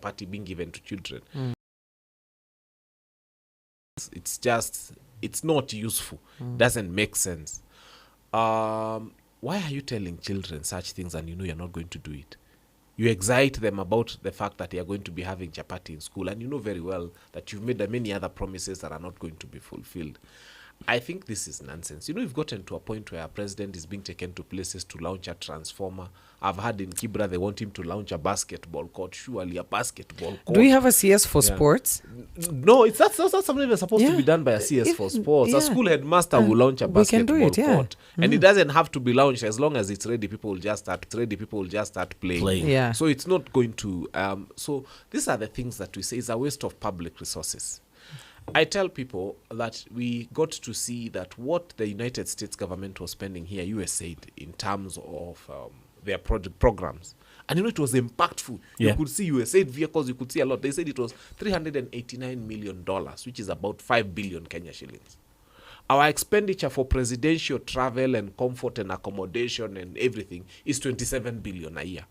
party being given to children. It's not useful. Doesn't make sense. Why are you telling children such things and you know you're not going to do it? You excite them about the fact that they are going to be having chapati in school, and you know very well that you've made many other promises that are not going to be fulfilled. I think this is nonsense. You know, we've gotten to a point where a president is being taken to places to launch a transformer. I've heard in Kibra they want him to launch a basketball court. Surely a basketball court. Do we have a CS for sports? No, that's something that's supposed to be done by a CS for sports. A school headmaster will launch a basketball court. And it doesn't have to be launched. As long as it's ready, people will just start playing. Yeah. So it's not going to... so these are the things that we say is a waste of public resources. I tell people that we got to see that what the United States government was spending here, USAID, in terms of their programs. And you know, it was impactful. You could see USAID vehicles, you could see a lot. They said it was $389 million, which is about 5 billion Kenya shillings. Our expenditure for presidential travel and comfort and accommodation and everything is 27 billion a year.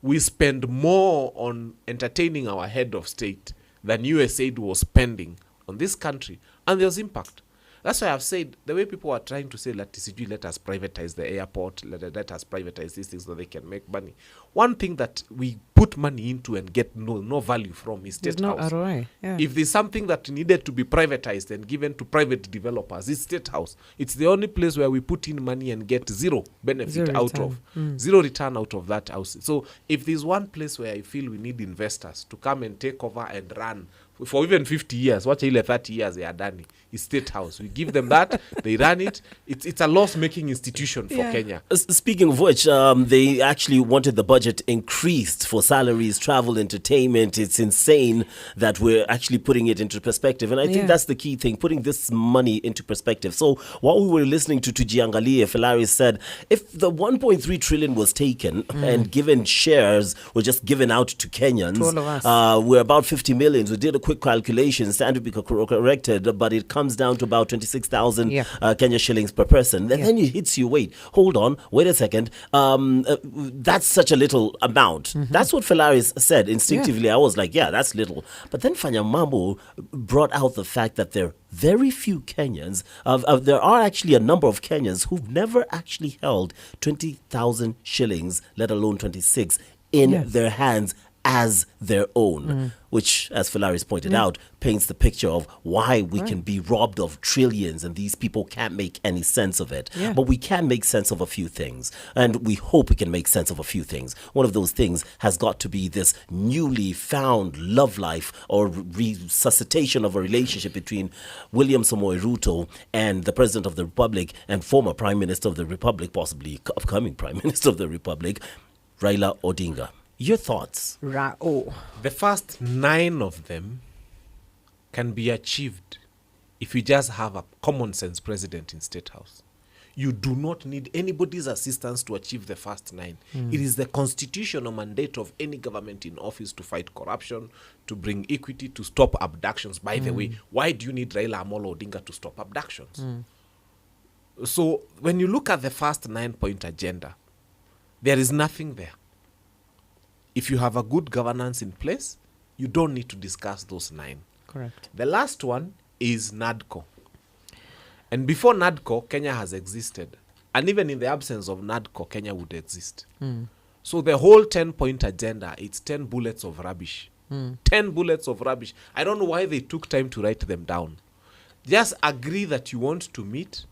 We spend more on entertaining our head of state than USAID was spending on this country, and there's impact. That's why I've said, the way people are trying to say, let us privatize the airport, let us privatize these things so they can make money. One thing that we put money into and get no value from is State House. No ROI. Yeah. If there's something that needed to be privatized and given to private developers, it's State House. It's the only place where we put in money and get zero benefit zero return out of that house. So if there's one place where I feel we need investors to come and take over and run for even 50 years, what 30 years they are done, is State House. We give them that, they run it. It's a loss-making institution for Kenya. Speaking of which, they actually wanted the budget increased for salaries, travel, entertainment. It's insane that we're actually putting it into perspective. And I think that's the key thing, putting this money into perspective. So while we were listening to Tujiangalie, Felaris said, if the 1.3 trillion was taken and given shares were just given out to Kenyans, to all of us. We're about 50 million. We did a quick calculation, stand to be corrected, but it comes down to about 26,000 Kenya shillings per person. Then it hits you, wait a second. That's such a little amount. That's what Felaris said. Instinctively, I was like, that's little. But then Fanya Mambo brought out the fact that there are very few Kenyans, there are actually a number of Kenyans who've never actually held 20,000 shillings, let alone 26, in their hands as their own, which, as Felaris pointed out, paints the picture of why we can be robbed of trillions and these people can't make any sense of it. But we can make sense of a few things, and we hope we can make sense of a few things. One of those things has got to be this newly found love life or resuscitation of a relationship between William Samoei Ruto and the President of the Republic and former Prime Minister of the Republic, possibly upcoming Prime Minister of the Republic, Raila Odinga. Your thoughts? The first 9 of them can be achieved if you just have a common sense president in State House. You do not need anybody's assistance to achieve the first 9. It is the constitutional mandate of any government in office to fight corruption, to bring equity, to stop abductions. By the way, why do you need Raila Amolo Odinga to stop abductions? So when you look at the first 9-point agenda, there is nothing there. If you have a good governance in place, you don't need to discuss those 9. Correct. The last one is NADCO. And before NADCO, Kenya has existed. And even in the absence of NADCO, Kenya would exist. So the whole 10-point agenda, it's 10 bullets of rubbish. 10 bullets of rubbish. I don't know why they took time to write them down. Just agree that you want to meet,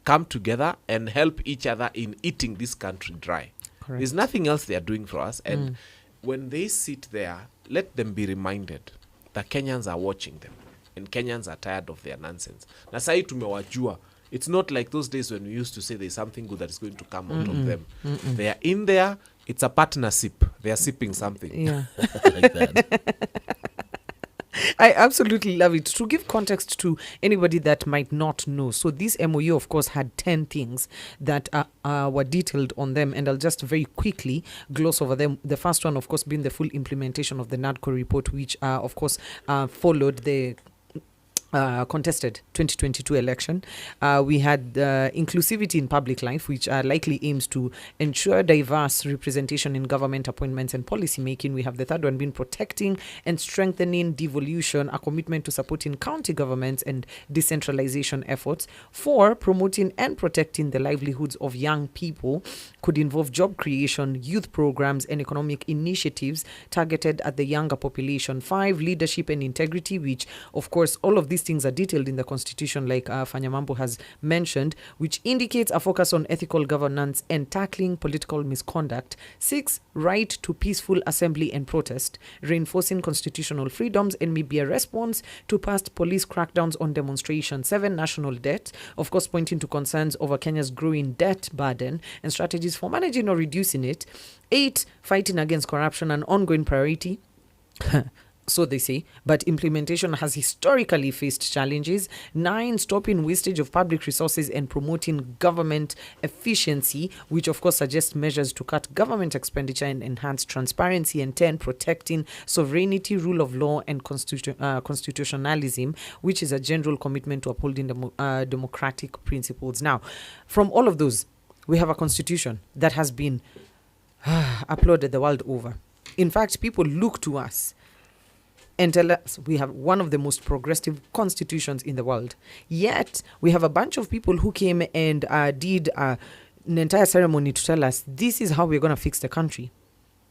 come together, and help each other in eating this country dry. Correct. There's nothing else they are doing for us. And when they sit there, let them be reminded that Kenyans are watching them. And Kenyans are tired of their nonsense. Na sai tumewajua. It's not like those days when we used to say there's something good that is going to come out of them. They are in there. It's a partnership. They are sipping something. Yeah. Like that. I absolutely love it. To give context to anybody that might not know, so this MOU, of course, had 10 things that were detailed on them, and I'll just very quickly gloss over them. The first one, of course, being the full implementation of the NADCO report, which, of course, followed the contested 2022 election. We had inclusivity in public life, which likely aims to ensure diverse representation in government appointments and policy making. We have the third one being protecting and strengthening devolution, a commitment to supporting county governments and decentralization efforts. 4, promoting and protecting the livelihoods of young people, could involve job creation, youth programs, and economic initiatives targeted at the younger population. 5, leadership and integrity, which, of course, all of these things are detailed in the Constitution, like Fanya Mambo has mentioned, which indicates a focus on ethical governance and tackling political misconduct. 6, right to peaceful assembly and protest, reinforcing constitutional freedoms and may be a response to past police crackdowns on demonstrations. 7, national debt, of course, pointing to concerns over Kenya's growing debt burden and strategies for managing or reducing it. 8, fighting against corruption, an ongoing priority. So they say, but implementation has historically faced challenges. 9, stopping wastage of public resources and promoting government efficiency, which of course suggests measures to cut government expenditure and enhance transparency. And 10, protecting sovereignty, rule of law, and constitutionalism, which is a general commitment to upholding democratic principles. Now, from all of those, we have a constitution that has been applauded the world over. In fact, people look to us and tell us we have one of the most progressive constitutions in the world. Yet, we have a bunch of people who came and did an entire ceremony to tell us this is how we're going to fix the country.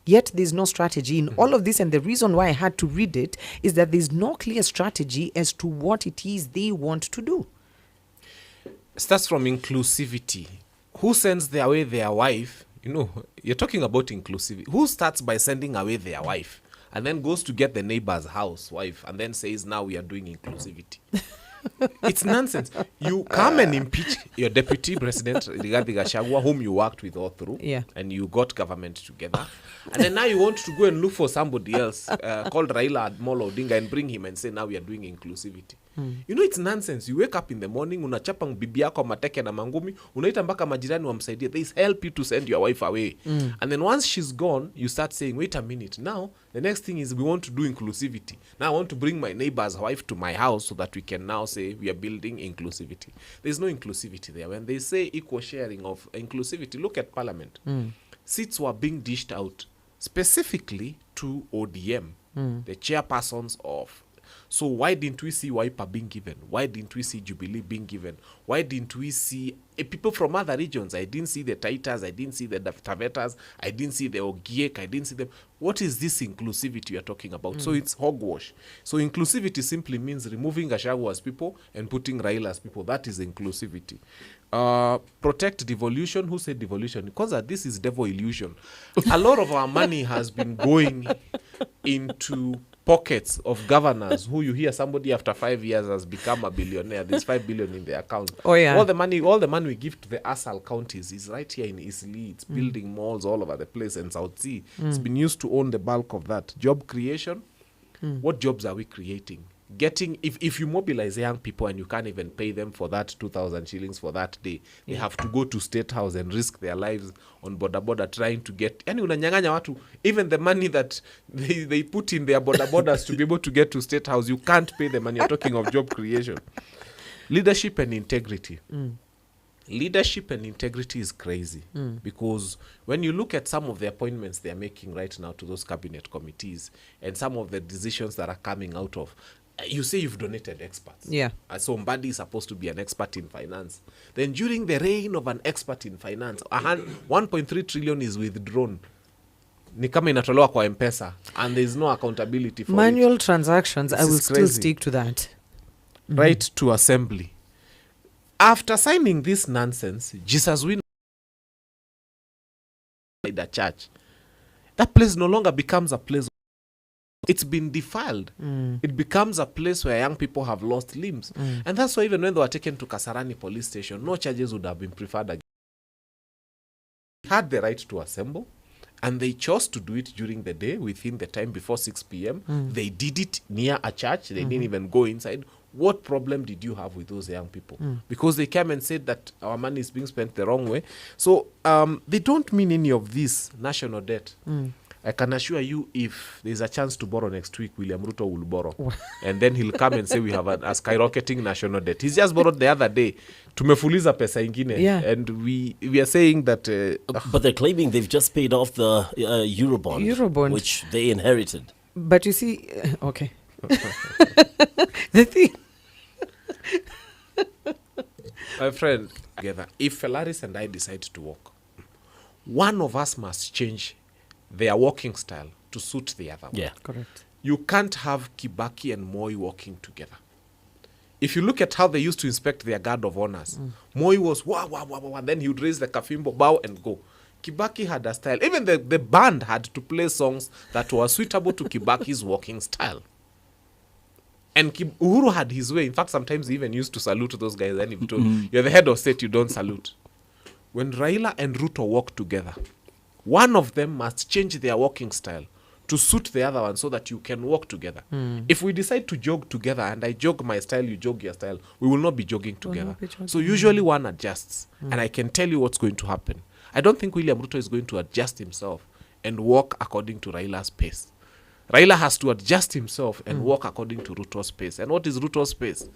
Yet, there's no strategy in all of this. And the reason why I had to read it is that there's no clear strategy as to what it is they want to do. Starts from inclusivity. Who sends away their wife? You know, you're talking about inclusivity. Who starts by sending away their wife and then goes to get the neighbor's wife, and then says, now we are doing inclusivity? It's nonsense. You come and impeach your deputy president, Rigathi Gachagua, whom you worked with all through, and you got government together. And then now you want to go and look for somebody else called Raila Amolo Odinga and bring him and say, now we are doing inclusivity. You know, it's nonsense. You wake up in the morning, unachapa bibi yako mateke na mangumi, unaita mpaka majirani wamsaidie. They help you to send your wife away. And then once she's gone, you start saying, wait a minute. Now, the next thing is we want to do inclusivity. Now I want to bring my neighbor's wife to my house so that we can now say we are building inclusivity. There's no inclusivity there. When they say equal sharing of inclusivity, look at Parliament. Seats were being dished out specifically to ODM, the chairpersons of. So why didn't we see Wiper being given? Why didn't we see Jubilee being given? Why didn't we see people from other regions? I didn't see the Taitas, I didn't see the Tavetas, I didn't see the Ogiek, I didn't see them. What is this inclusivity you're talking about? So it's hogwash. So inclusivity simply means removing Gashagua's people and putting Raila's people. That is inclusivity. Protect devolution. Who said devolution? Because this is devil illusion. A lot of our money has been going into pockets of governors who you hear somebody after 5 years has become a billionaire. There's 5 billion in their account. Oh yeah. All the money we give to the ASAL counties is right here in Eastleigh. It's building malls all over the place, and South Sea. It's been used to own the bulk of that. Job creation. What jobs are we creating? Getting, if you mobilize young people and you can't even pay them for that 2,000 shillings for that day, they have to go to State House and risk their lives on border trying to get, yani unanyanganya watu, even the money that they put in their borders to be able to get to State House, you can't pay them, and you're talking of job creation. Leadership and integrity. Leadership and integrity is crazy because when you look at some of the appointments they're making right now to those cabinet committees and some of the decisions that are coming out of, you say you've donated experts. Yeah. So Mbadi is supposed to be an expert in finance. Then during the reign of an expert in finance, 1.3 trillion is withdrawn. Ni kama inatolewa kwa M-Pesa, and there's no accountability for manual it. Transactions. This I will is still crazy. stick to that. Right to assembly. After signing this nonsense, Jesus will the church. That place no longer becomes a place. It's been defiled. It becomes a place where young people have lost limbs. And that's why even when they were taken to Kasarani police station, no charges would have been preferred again. They had the right to assemble, and they chose to do it during the day within the time before 6 p.m. They did it near a church. They didn't even go inside. What problem did you have with those young people? Because they came and said that our money is being spent the wrong way. So they don't mean any of this national debt. I can assure you, if there's a chance to borrow next week, William Ruto will borrow. And then he'll come and say we have a skyrocketing national debt. He's just borrowed the other day. Tumefuliza pesa ingine. Yeah. And we are saying that... but they're claiming they've just paid off the Eurobond, which they inherited. But you see, okay. The thing... My friend, together, if Felaris and I decide to walk, one of us must change their walking style to suit the other one. Yeah. Correct. You can't have Kibaki and Moi walking together. If you look at how they used to inspect their guard of honors, Moi was wah, wah, wah, wah, and then he would raise the kafimbo, bow and go. Kibaki had a style. Even the band had to play songs that were suitable to Kibaki's walking style. And Uhuru had his way. In fact, sometimes he even used to salute those guys. And he told, you're the head of state, you don't salute. When Raila and Ruto walk together, one of them must change their walking style to suit the other one so that you can walk together. If we decide to jog together and I jog my style, you jog your style, we will not be jogging together. So usually one adjusts. And I can tell you what's going to happen. I don't think William Ruto is going to adjust himself and walk according to Raila's pace. Raila has to adjust himself and walk according to Ruto's pace. And what is Ruto's pace?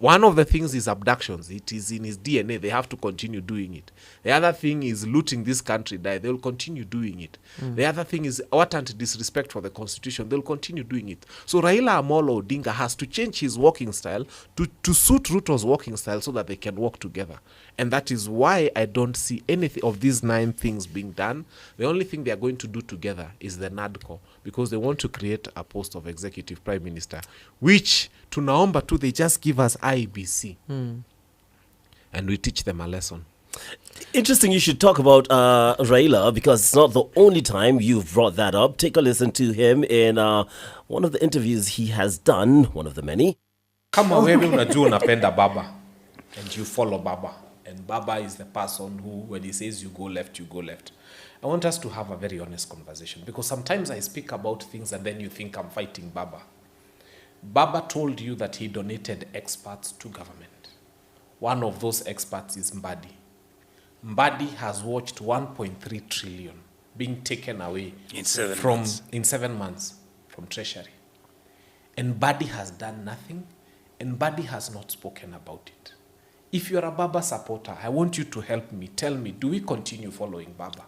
One of the things is abductions. It is in his DNA. They have to continue doing it. The other thing is looting this country. They will continue doing it. The other thing is outright disrespect for the constitution. They'll continue doing it. So Raila Amolo Odinga has to change his walking style to suit Ruto's walking style so that they can walk together. And that is why I don't see anything of these 9 things being done. The only thing they are going to do together is the NADCO, because they want to create a post of executive prime minister, which tunaomba tu they just give us IBC and we teach them a lesson. Interesting you should talk about Raila, because it's not the only time you've brought that up. Take a listen to him in one of the interviews he has done, one of the many. Kama wewe unajua unapenda baba and you follow baba, and baba is the person who, when he says you go left, you go left. I want us to have a very honest conversation, because sometimes I speak about things and then you think I'm fighting baba. Baba told you that he donated experts to government. One of those experts is Mbadi. Mbadi has watched 1.3 trillion being taken away in 7 months from Treasury. And Mbadi has done nothing, and Mbadi has not spoken about it. If you're a Baba supporter, I want you to help me. Tell me, do we continue following Baba?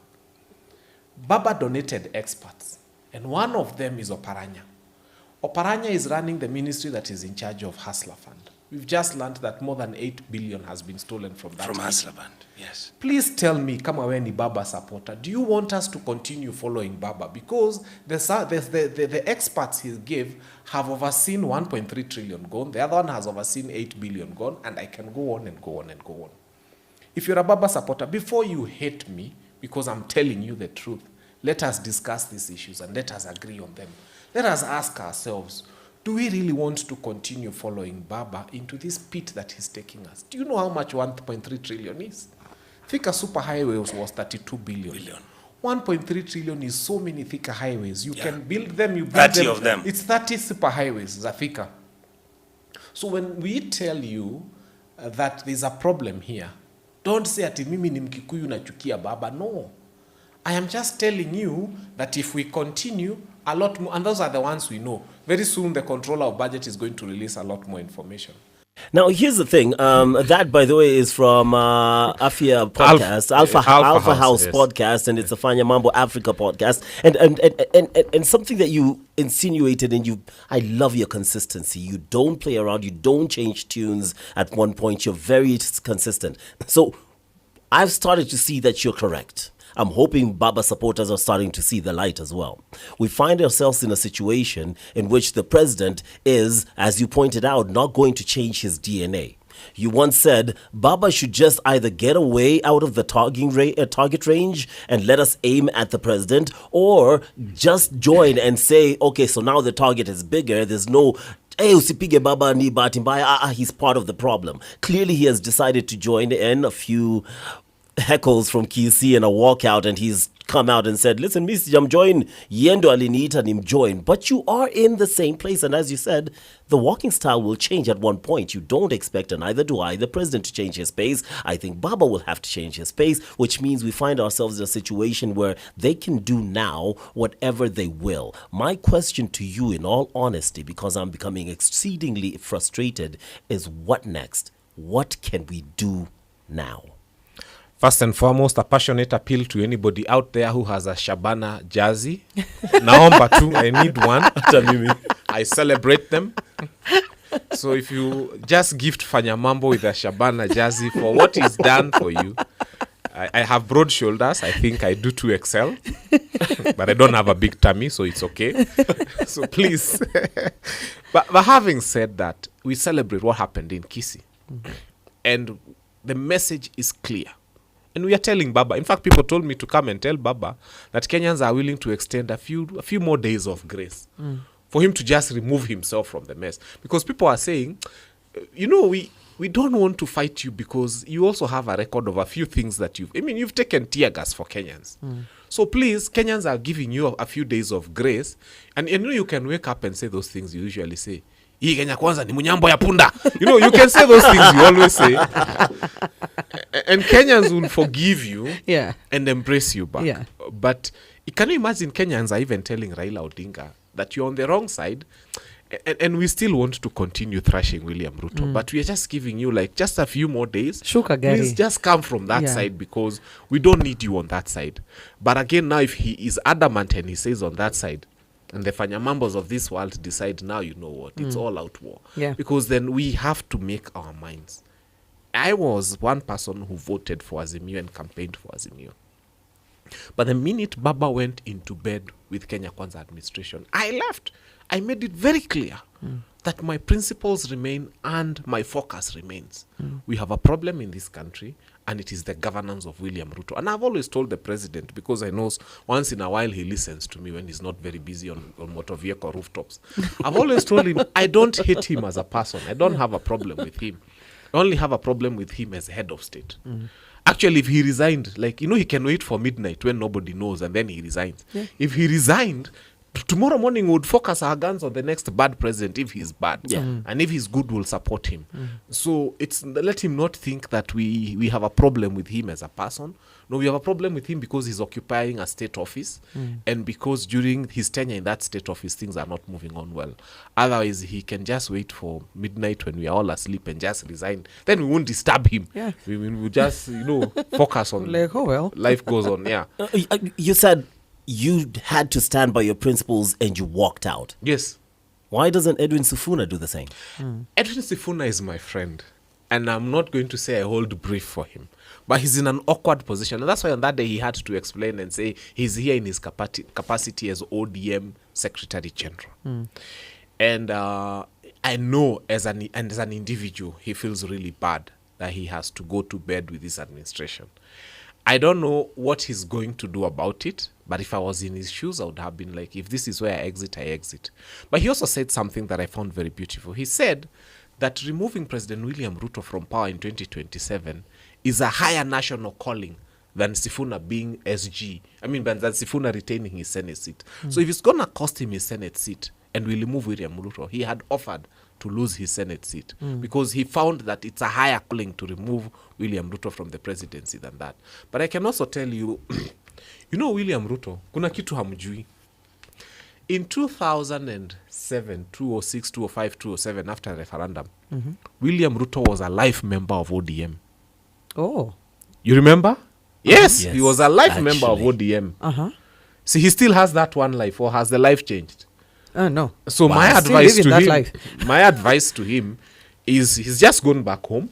Baba donated experts, and one of them is Oparanya. Oparanya is running the ministry that is in charge of Hustler Fund. We've just learned that more than 8 billion has been stolen from that. From Hustler Fund, yes. Please tell me, kama wewe ni Baba supporter, do you want us to continue following Baba? Because the experts he gave have overseen 1.3 trillion gone. The other one has overseen 8 billion gone. And I can go on and go on and go on. If you're a Baba supporter, before you hate me, because I'm telling you the truth, let us discuss these issues and let us agree on them. Let us ask ourselves, do we really want to continue following Baba into this pit that he's taking us? Do you know how much 1.3 trillion is? Thika super highways was 32 billion. 1.3 trillion is so many Thika highways. You can build them, you build 30 them. of them. It's 30 super highways, Thika. So when we tell you that there's a problem here, don't say ati mimi ni Mkikuyu nachukia Baba. No. I am just telling you that if we continue, a lot more, and those are the ones we know. Very soon, the controller of budget is going to release a lot more information. Now, here's the thing. That, by the way, is from Afia podcast, Alpha House yes. podcast, and it's a Fanya Mambo Africa podcast. And something that you insinuated, and I love your consistency. You don't play around. You don't change tunes at one point. You're very consistent. So I've started to see that you're correct. I'm hoping Baba supporters are starting to see the light as well. We find ourselves in a situation in which the president is, as you pointed out, not going to change his DNA. You once said Baba should just either get away out of the target range and let us aim at the president, or just join and say, okay, so now the target is bigger. There's no, hey, usipige Baba ni bahati mbaya. He's part of the problem. Clearly, he has decided to join in a few heckles from Kisii and a walkout, and he's come out and said, listen, Miss Jamjoin, Yendo aliniita nimjoin. But you are in the same place. And as you said, the walking style will change at one point. You don't expect, and neither do I, the president to change his pace. I think Baba will have to change his pace, which means we find ourselves in a situation where they can do now whatever they will. My question to you, in all honesty, because I'm becoming exceedingly frustrated, is what next? What can we do now? First and foremost, a passionate appeal to anybody out there who has a Shabana jersey. Naomba tu, I need one. I celebrate them. So if you just gift Fanya Mambo with a Shabana jersey for what he's done for you, I have broad shoulders. I think I do 2XL. But I don't have a big tummy, so it's okay. So please. but having said that, we celebrate what happened in Kisii. And the message is clear. And we are telling Baba, in fact, people told me to come and tell Baba that Kenyans are willing to extend a few more days of grace for him to just remove himself from the mess. Because people are saying, we don't want to fight you because you also have a record of a few things that you've taken tear gas for Kenyans. So please, Kenyans are giving you a few days of grace. And you can wake up and say those things you usually say. Hii Kenya kwanza ni munyambo ya punda. You can say those things you always say. And Kenyans will forgive you and embrace you back. Yeah. But can you imagine Kenyans are even telling Raila Odinga that you're on the wrong side and we still want to continue thrashing William Ruto. But we are just giving you just a few more days. Shuka Gary. Please just come from that side because we don't need you on that side. But again, now if he is adamant and he says on that side, and the Fanya Mambos of this world decide now, you know what, it's all out war. Yeah. Because then we have to make our minds. I was one person who voted for Azimio and campaigned for Azimio. But the minute Baba went into bed with Kenya Kwanza administration, I left. I made it very clear that my principles remain and my focus remains. We have a problem in this country, and it is the governance of William Ruto. And I've always told the president, because I know once in a while he listens to me when he's not very busy on motor vehicle rooftops. I've always told him, I don't hate him as a person. I don't have a problem with him. I only have a problem with him as head of state. Actually, if he resigned, he can wait for midnight when nobody knows, and then he resigns. Yeah. If he resigned, tomorrow morning we would focus our guns on the next bad president if he's bad. Yeah. And if he's good, we'll support him. So let him not think that we have a problem with him as a person. No, we have a problem with him because he's occupying a state office and because during his tenure in that state office, things are not moving on well. Otherwise, he can just wait for midnight when we are all asleep and just resign. Then we won't disturb him. Yeah. We will just, focus on life goes on. Yeah. You said you had to stand by your principles and you walked out. Yes. Why doesn't Edwin Sifuna do the same? Edwin Sifuna is my friend, and I'm not going to say I hold brief for him, but he's in an awkward position, and that's why on that day he had to explain and say he's here in his capacity as ODM Secretary General. And I know as an individual he feels really bad that he has to go to bed with this administration. I don't know what he's going to do about it, but if I was in his shoes, I would have been like, if this is where I exit. But he also said something that I found very beautiful. He said that removing President William Ruto from power in 2027 is a higher national calling than Sifuna being SG. than Sifuna retaining his Senate seat. So if it's going to cost him his Senate seat and we remove William Ruto, he had offered to lose his Senate seat because he found that it's a higher calling to remove William Ruto from the presidency than that. But I can also tell you, William Ruto, kuna kitu hamjui. In 2007, 2006, 2005, 2007, after the referendum, William Ruto was a life member of ODM. Oh. You remember? Yes, he was a life member of ODM. See, he still has that one life, or has the life changed? No. So my advice to him is he's just gone back home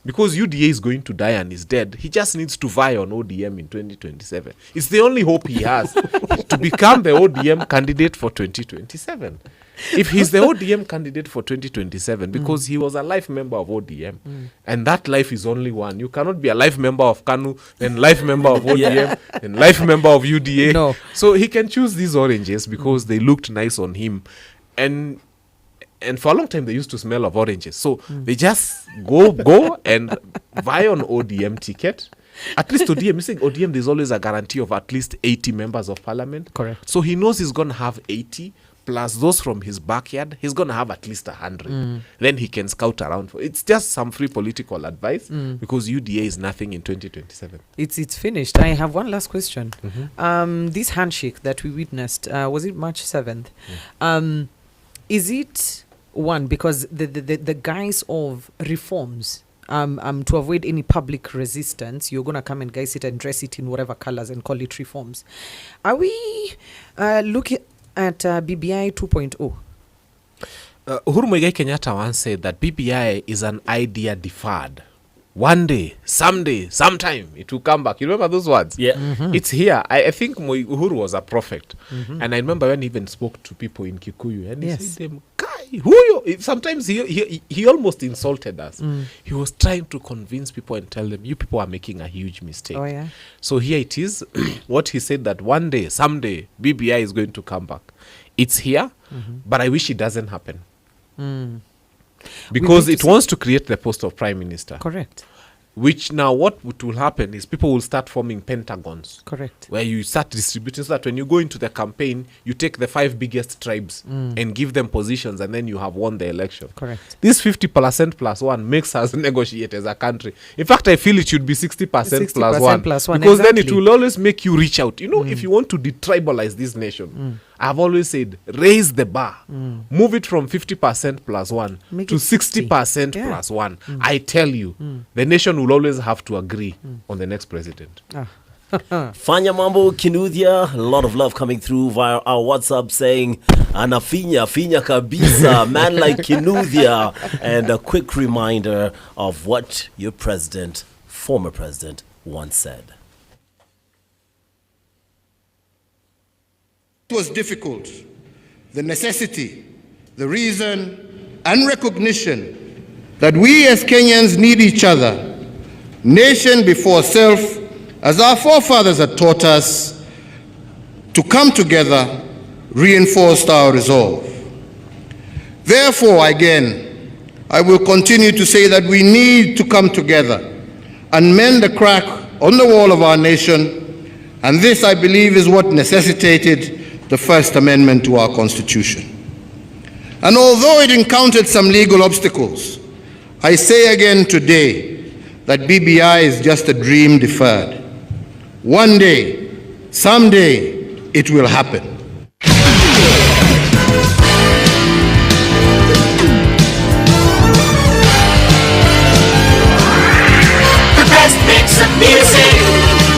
because UDA is going to die and is dead. He just needs to vie on ODM in 2027. It's the only hope he has to become the ODM candidate for 2027. If he's the ODM candidate for 2027, because he was a life member of ODM, and that life is only one. You cannot be a life member of KANU, then life member of ODM, then life member of UDA. No. So he can choose these oranges because they looked nice on him. And for a long time, they used to smell of oranges. So they just go and vie on ODM ticket. At least ODM, you saying ODM, there's always a guarantee of at least 80 members of parliament. Correct. So he knows he's going to have 80 plus those from his backyard. He's going to have at least 100. Then he can scout around. It's just some free political advice because UDA is nothing in 2027. It's finished. I have one last question. This handshake that we witnessed, was it March 7th? Is it one because the guise of reforms, to avoid any public resistance, you're going to come and guise it and dress it in whatever colors and call it reforms? Are we looking at BBI 2.0? Uhuru Muigai Kenyatta once said that BBI is an idea deferred. One day, someday, sometime, it will come back. You remember those words? Yeah. It's here. I think Uhuru was a prophet. And I remember when he even spoke to people in Kikuyu. And he Yes. said, them, Kai, who you? Sometimes he almost insulted us. He was trying to convince people and tell them, you people are making a huge mistake. Oh, yeah. So here it is. What he said that one day, someday, BBI is going to come back. It's here, but I wish it doesn't happen. Because need it to wants to create the post of prime minister. Correct. Which now what will happen is people will start forming pentagons. Correct. Where you start distributing so that when you go into the campaign, you take the 5 biggest tribes and give them positions and then you have won the election. Correct. This 50% plus 1 makes us negotiate as a country. In fact, I feel it should be 60% plus 1. plus 1, Because then it exactly. will always make you reach out. You know, if you want to detribalize this nation, I've always said, raise the bar. Move it from 50% plus 1 Make to it 60. 60% Yeah. plus 1. I tell you, the nation will always have to agree on the next president. Fanya Mambo Kinuthia, a lot of love coming through via our WhatsApp saying, Anafinya, Finya Kabisa, man like Kinuthia. And a quick reminder of what your president, former president, once said. It was difficult. The necessity, the reason, and recognition that we as Kenyans need each other, nation before self, as our forefathers had taught us, to come together, reinforced our resolve. Therefore, again, I will continue to say that we need to come together and mend the crack on the wall of our nation, and this, I believe, is what necessitated the First Amendment to our Constitution. And although it encountered some legal obstacles, I say again today that BBI is just a dream deferred. One day, someday, it will happen.